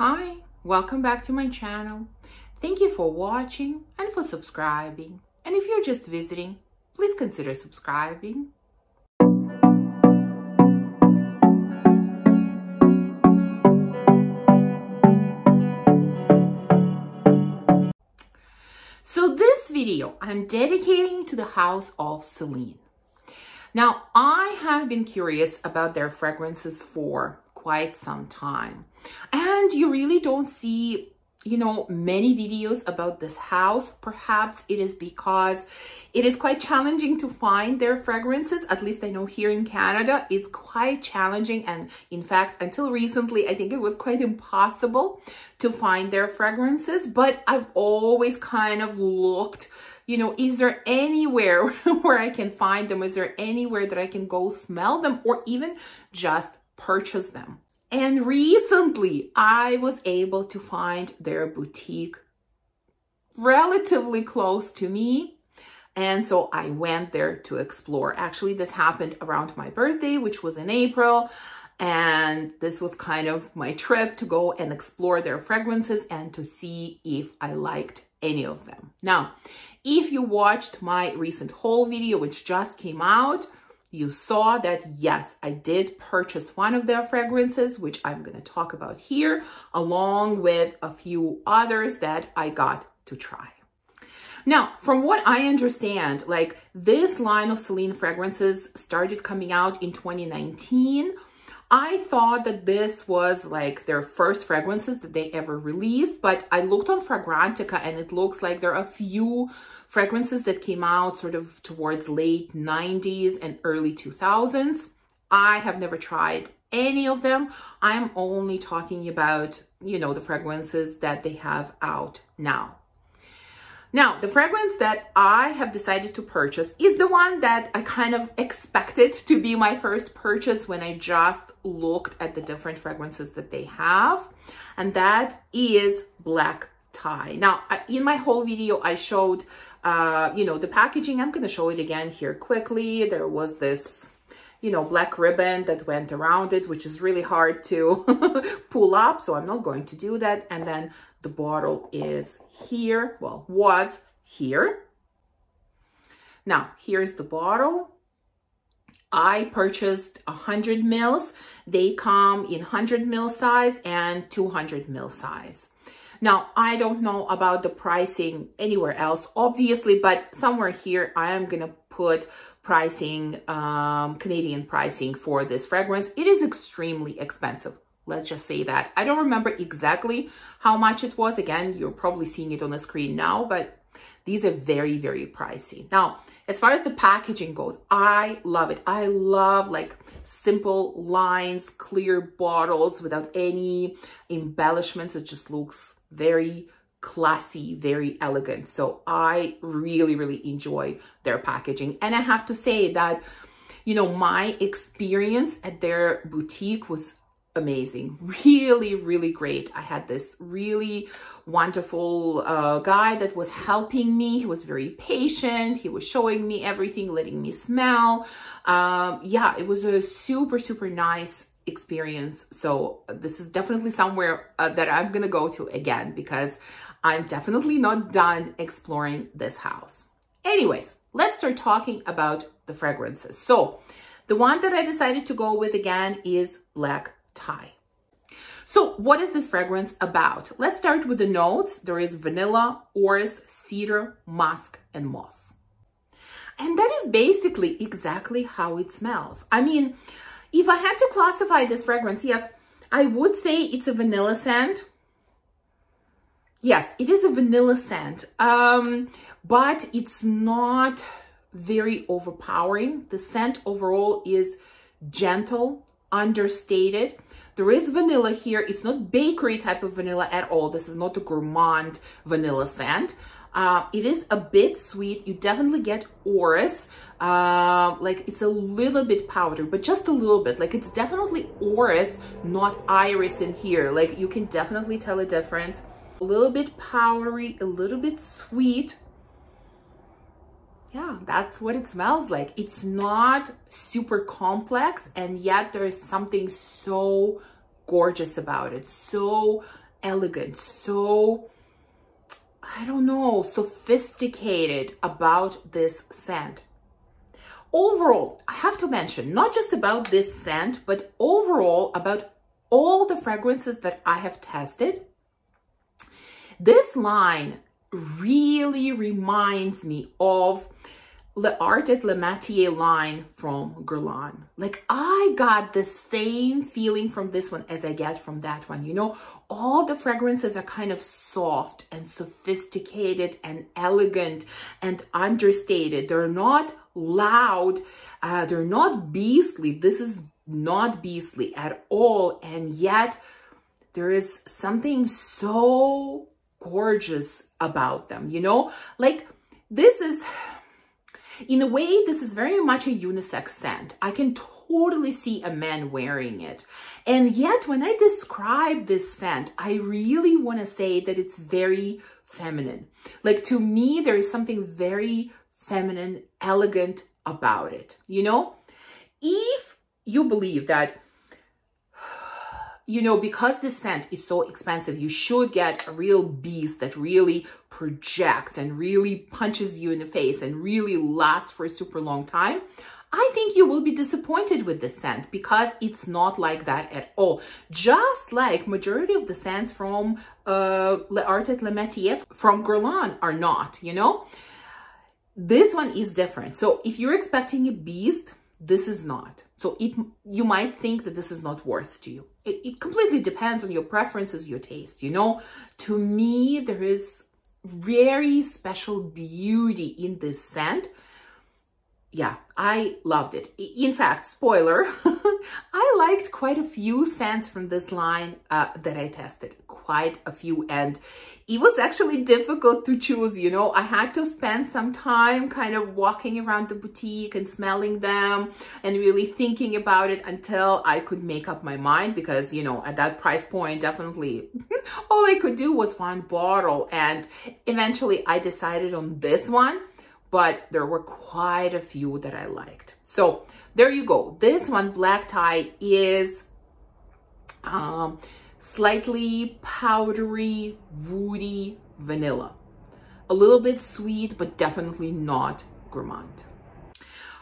Hi, welcome back to my channel. Thank you for watching and for subscribing. And if you're just visiting, please consider subscribing. So this video I'm dedicating to the house of Celine. Now, I have been curious about their fragrances for quite some time, and you really don't see many videos about this house. Perhaps it is because it is quite challenging to find their fragrances. At least I know here in Canada it's quite challenging, and in fact until recently I think it was quite impossible to find their fragrances. But I've always kind of looked, is there anywhere where I can find them? Is there anywhere that I can go smell them or even just purchase them? And recently I was able to find their boutique relatively close to me. And so I went there to explore. Actually, this happened around my birthday, which was in April. And this was kind of my trip to go and explore their fragrances and to see if I liked any of them. Now, if you watched my recent haul video, which just came out, you saw that, yes, I did purchase one of their fragrances, which I'm going to talk about here, along with a few others that I got to try. Now, from what I understand, this line of Celine fragrances started coming out in 2019. I thought that this was their first fragrances that they ever released, but I looked on Fragrantica and it looks like there are a few fragrances that came out sort of towards late 90s and early 2000s. I have never tried any of them. I'm only talking about, the fragrances that they have out now. Now, the fragrance that I have decided to purchase is the one that I kind of expected to be my first purchase when I just looked at the different fragrances that they have, and that is Black Tie. Now, in my whole video, I showed, the packaging. I'm going to show it again here quickly. There was this, black ribbon that went around it, which is really hard to pull up, so I'm not going to do that. And then the bottle is here, well, was here. Now, here's the bottle. I purchased 100 mils. They come in 100 ml size and 200 ml size. Now, I don't know about the pricing anywhere else, obviously, but somewhere here I am going to put pricing, Canadian pricing for this fragrance. It is extremely expensive. Let's just say that. I don't remember exactly how much it was. Again, you're probably seeing it on the screen now, but these are very, very pricey. Now, as far as the packaging goes, I love it. I love simple lines, clear bottles without any embellishments. It just looks very classy, very elegant. So I really, really enjoy their packaging. And I have to say that, my experience at their boutique was amazing. Really, really great. I had this really wonderful guy that was helping me. He was very patient. He was showing me everything, letting me smell. Yeah, it was a super, super nice experience. So this is definitely somewhere that I'm gonna go to again, because I'm definitely not done exploring this house. Anyways, let's start talking about the fragrances. So the one that I decided to go with again is Black Tie. So what is this fragrance about? Let's start with the notes. There is vanilla, orris, cedar, musk, and moss. And that is basically exactly how it smells. I mean, if I had to classify this fragrance, yes, I would say it's a vanilla scent. Yes, it is a vanilla scent, but it's not very overpowering. The scent overall is gentle, understated. There is vanilla here. It's not bakery type of vanilla at all. This is not a gourmand vanilla scent. It is a bit sweet. You definitely get orris. It's a little bit powdered, but just a little bit. It's definitely orris, not iris in here. You can definitely tell a difference. A little bit powdery, a little bit sweet. Yeah, that's what it smells like. It's not super complex, and yet there is something so gorgeous about it. So elegant, so, I don't know, sophisticated about this scent. Overall, I have to mention, not just about this scent, but overall about all the fragrances that I have tested, this line really reminds me of L'Art et Le Métier line from Guerlain. Like, I got the same feeling from this one as I get from that one. You know, all the fragrances are kind of soft and sophisticated and elegant and understated. They're not loud. They're not beastly. This is not beastly at all. And yet there is something so gorgeous about them, you know? Like, this is, in a way, this is very much a unisex scent. I can totally see a man wearing it. And yet, when I describe this scent, I really want to say that it's very feminine. Like, to me, there is something very feminine, elegant about it, you know? If you believe that, you know, because this scent is so expensive, you should get a real beast that really projects and really punches you in the face and really lasts for a super long time, I think you will be disappointed with this scent because it's not like that at all. Just like majority of the scents from L'Art et Le Métier from Guerlain are not, you know? This one is different. So if you're expecting a beast, this is not. So you might think that this is not worth to you. It completely depends on your preferences, your taste, you know? To me, there is very special beauty in this scent. Yeah, I loved it. In fact, spoiler, I liked quite a few scents from this line that I tested, quite a few. And it was actually difficult to choose, you know. I had to spend some time kind of walking around the boutique and smelling them and really thinking about it until I could make up my mind because, you know, at that price point, definitely all I could do was one bottle. And eventually I decided on this one. But there were quite a few that I liked. So there you go. This one, Black Tie, is slightly powdery, woody vanilla. A little bit sweet, but definitely not gourmand.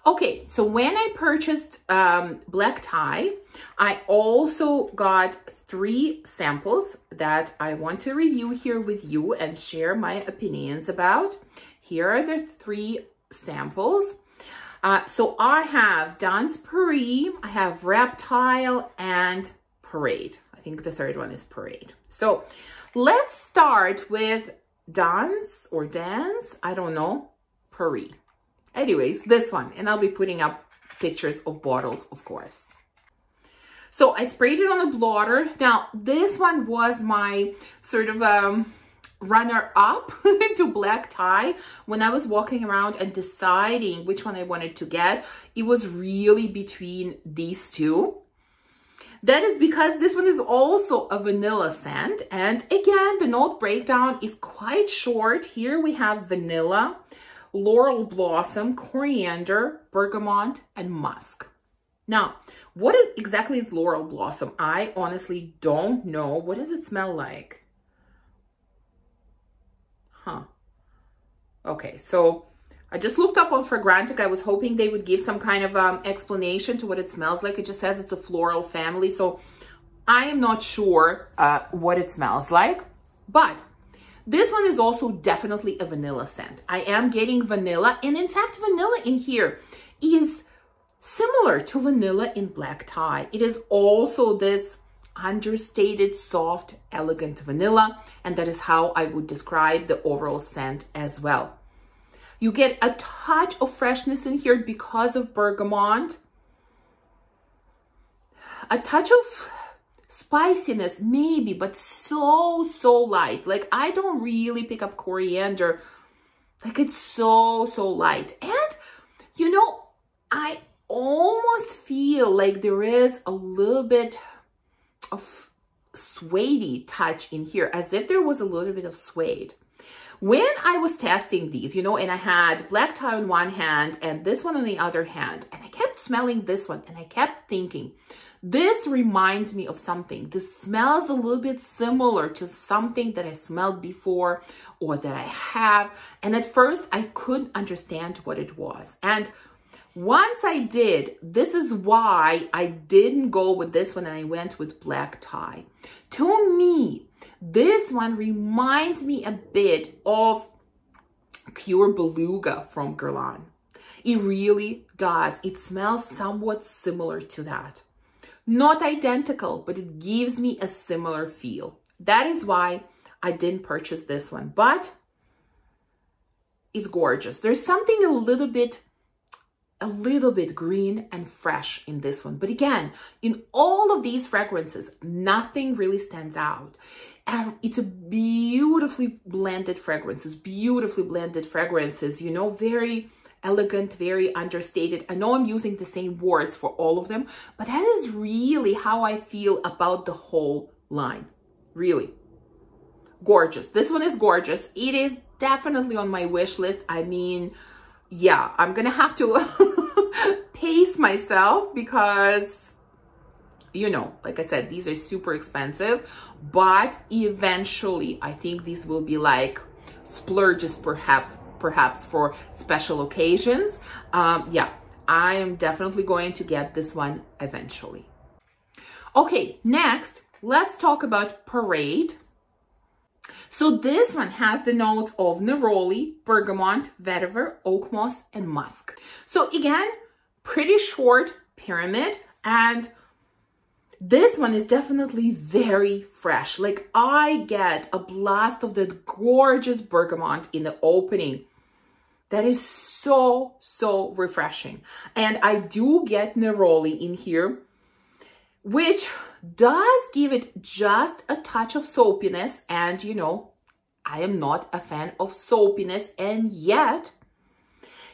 Okay, so when I purchased Black Tie, I also got 3 samples that I want to review here with you and share my opinions about. Here are the 3 samples. So I have Dans Paris, I have Reptile, and Parade. I think the third one is Parade. So let's start with Dans or Dance, I don't know, Paris. Anyways, this one, and I'll be putting up pictures of bottles, of course. So I sprayed it on a blotter. Now, this one was my sort of runner-up to Black Tie. When I was walking around and deciding which one I wanted to get, it was really between these 2. That is because this one is also a vanilla scent. And again, the note breakdown is quite short. Here we have vanilla, laurel blossom, coriander, bergamot, and musk. Now, what exactly is laurel blossom? I honestly don't know. What does it smell like? Huh. Okay, so I just looked up on Fragrantica. I was hoping they would give some kind of explanation to what it smells like. It just says it's a floral family. So I am not sure what it smells like. But this one is also definitely a vanilla scent. I am getting vanilla. And in fact, vanilla in here is similar to vanilla in Black Tie. It is also this understated, soft, elegant vanilla, and that is how I would describe the overall scent as well. You get a touch of freshness in here because of bergamot, a touch of spiciness maybe, but so light. Like, I don't really pick up coriander. Like, it's so light. And you know, I almost feel like there is a little bit of suede touch in here, as if there was a little bit of suede. When I was testing these, you know, and I had Black Tie on one hand and this one on the other hand, and I kept smelling this one and I kept thinking, This reminds me of something. This smells a little bit similar to something that I smelled before or that I have. And at first I couldn't understand what it was. And once I did, this is why I didn't go with this one and I went with black tie. To me, this one reminds me a bit of Pure Beluga from Guerlain. It really does. It smells somewhat similar to that. Not identical, but it gives me a similar feel. That is why I didn't purchase this one, but it's gorgeous. There's something a little bit green and fresh in this one. But again, in all of these fragrances, nothing really stands out. It's a beautifully blended fragrances, you know, very elegant, very understated. I know I'm using the same words for all of them, but that is really how I feel about the whole line. Really gorgeous. This one is gorgeous. It is definitely on my wish list. I mean, yeah, I'm gonna have to pace myself because, you know, like I said, these are super expensive, but eventually I think these will be like splurges perhaps for special occasions. Yeah, I am definitely going to get this one eventually. Okay, next, let's talk about Parade. So this one has the notes of neroli, bergamot, vetiver, oak moss, and musk. So again, pretty short pyramid, and this one is definitely very fresh. Like, I get a blast of the gorgeous bergamot in the opening. That is so, so refreshing. And I do get neroli in here, which does give it just a touch of soapiness. And, you know, I am not a fan of soapiness, and yet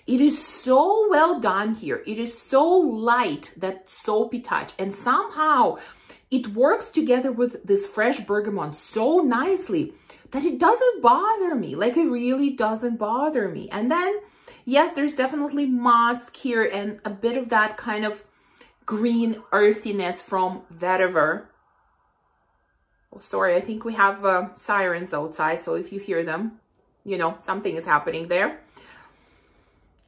it is so well done here. It is so light, that soapy touch, and somehow it works together with this fresh bergamot so nicely that it doesn't bother me. Like, it really doesn't bother me. And then, yes, there's definitely musk here and a bit of that kind of green earthiness from vetiver. Oh, sorry, I think we have sirens outside, so if you hear them, you know, something is happening there.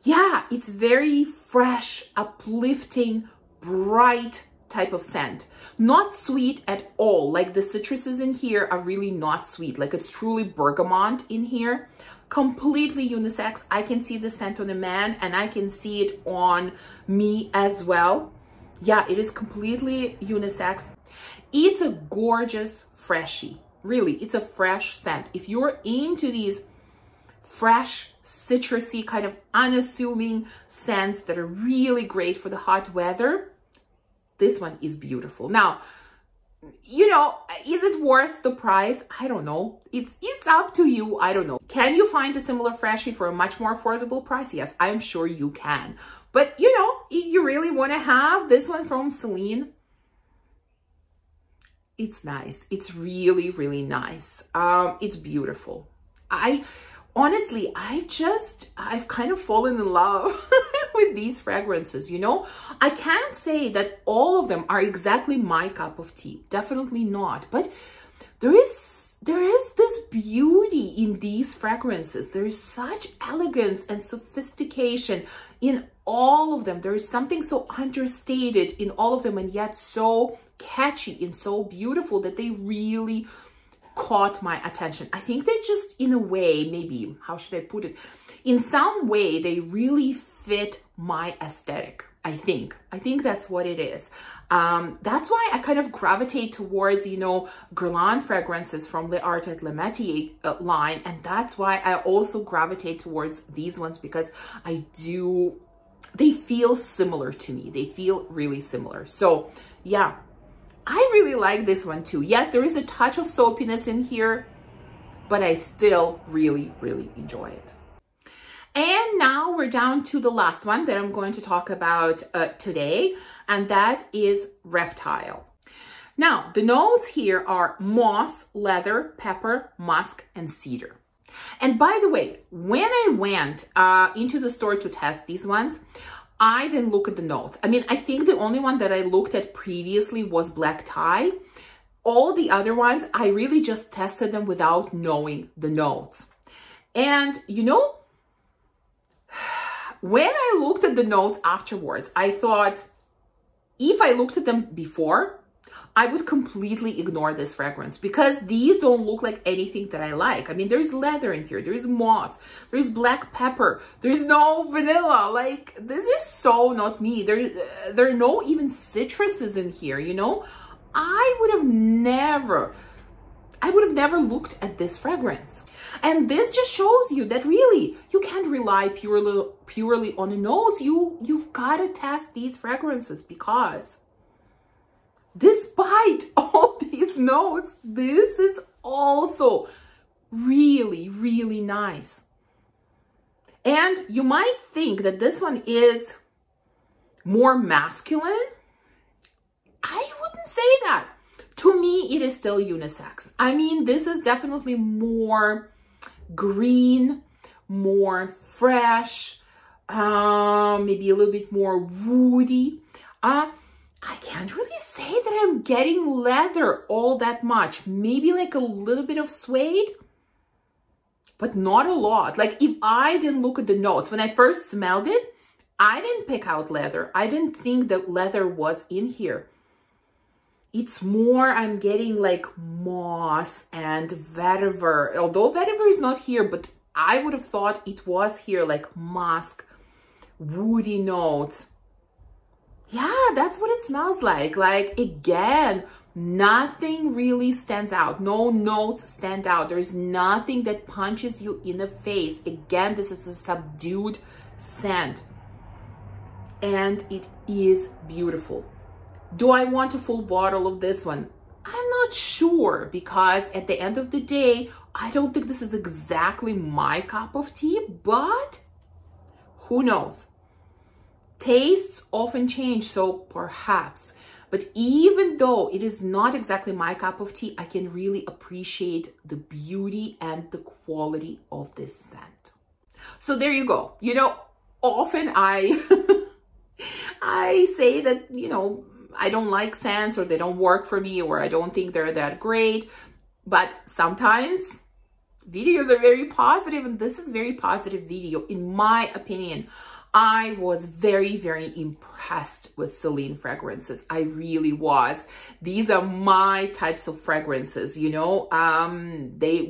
Yeah, it's very fresh, uplifting, bright type of scent. Not sweet at all. Like, the citruses in here are really not sweet. Like, it's truly bergamot in here. Completely unisex. I can see the scent on a man and I can see it on me as well. Yeah, it is completely unisex. It's a gorgeous freshie. Really, it's a fresh scent. If you're into these fresh, citrusy, kind of unassuming scents that are really great for the hot weather, this one is beautiful. Now, you know, is it worth the price? I don't know. It's up to you. I don't know. Can you find a similar freshie for a much more affordable price? Yes, I'm sure you can. But, you know, if you really want to have this one from Celine, it's nice. It's really, really nice. It's beautiful. Honestly, I've kind of fallen in love with these fragrances, you know? I can't say that all of them are exactly my cup of tea. Definitely not. But there is this beauty in these fragrances. There is such elegance and sophistication in all of them. There is something so understated in all of them, and yet so catchy and so beautiful that they really caught my attention. I think they just, in a way, maybe, how should I put it? In some way, they really fit my aesthetic, I think. I think that's what it is. That's why I kind of gravitate towards, you know, Guerlain fragrances from Le Art et Le Métier line. And that's why I also gravitate towards these ones, because they feel similar to me. They feel really similar. So yeah, I really like this one too. Yes, there is a touch of soapiness in here, but I still really, really enjoy it. And now we're down to the last one that I'm going to talk about today, and that is Reptile. Now, the notes here are moss, leather, pepper, musk, and cedar. And by the way, when I went into the store to test these ones, I didn't look at the notes. I mean, I think the only one that I looked at previously was Black Tie. All the other ones, I really just tested them without knowing the notes. And you know, when I looked at the notes afterwards, I thought, if I looked at them before, I would completely ignore this fragrance because these don't look like anything that I like. I mean, there's leather in here, there's moss, there's black pepper, there's no vanilla. Like, this is so not me. There are no even citruses in here, you know? I would have never looked at this fragrance. And this just shows you that really you can't rely purely on the notes. You've got to test these fragrances because despite all these notes, this is also really, really nice. And you might think that this one is more masculine. I wouldn't say that. To me, it is still unisex. I mean, this is definitely more green, more fresh, maybe a little bit more woody. I can't really say that I'm getting leather all that much. Maybe like a little bit of suede, but not a lot. Like, if I didn't look at the notes, when I first smelled it, I didn't pick out leather. I didn't think that leather was in here. It's more, I'm getting like moss and vetiver. Although vetiver is not here, but I would have thought it was here, like musk, woody notes. Yeah, that's what it smells like. Like, again, nothing really stands out. No notes stand out. There's nothing that punches you in the face. Again, this is a subdued scent. And it is beautiful. Do I want a full bottle of this one? I'm not sure, because at the end of the day, I don't think this is exactly my cup of tea, but who knows? Tastes often change, so perhaps. But even though it is not exactly my cup of tea, I can really appreciate the beauty and the quality of this scent. So there you go. You know, often I say that, you know, I don't like scents, or they don't work for me, or I don't think they're that great. But sometimes videos are very positive, and this is a very positive video, in my opinion. I was very, very impressed with Celine fragrances. I really was. These are my types of fragrances, you know.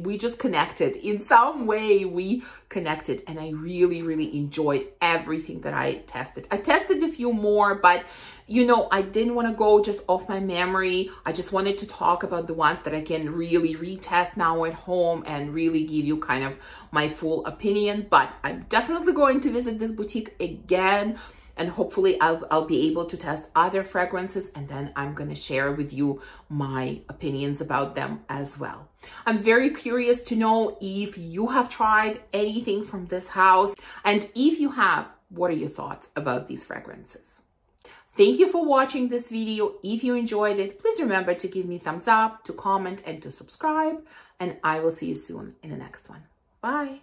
We just connected. In some way, we connected, and I really, really enjoyed everything that I tested. I tested a few more, but you know, I didn't want to go just off my memory. I just wanted to talk about the ones that I can really retest now at home and really give you kind of my full opinion. But I'm definitely going to visit this boutique again, and hopefully I'll be able to test other fragrances, and then I'm going to share with you my opinions about them as well. I'm very curious to know if you have tried anything from this house, and if you have, what are your thoughts about these fragrances? Thank you for watching this video. If you enjoyed it, please remember to give me a thumbs up, to comment, and to subscribe, and I will see you soon in the next one. Bye.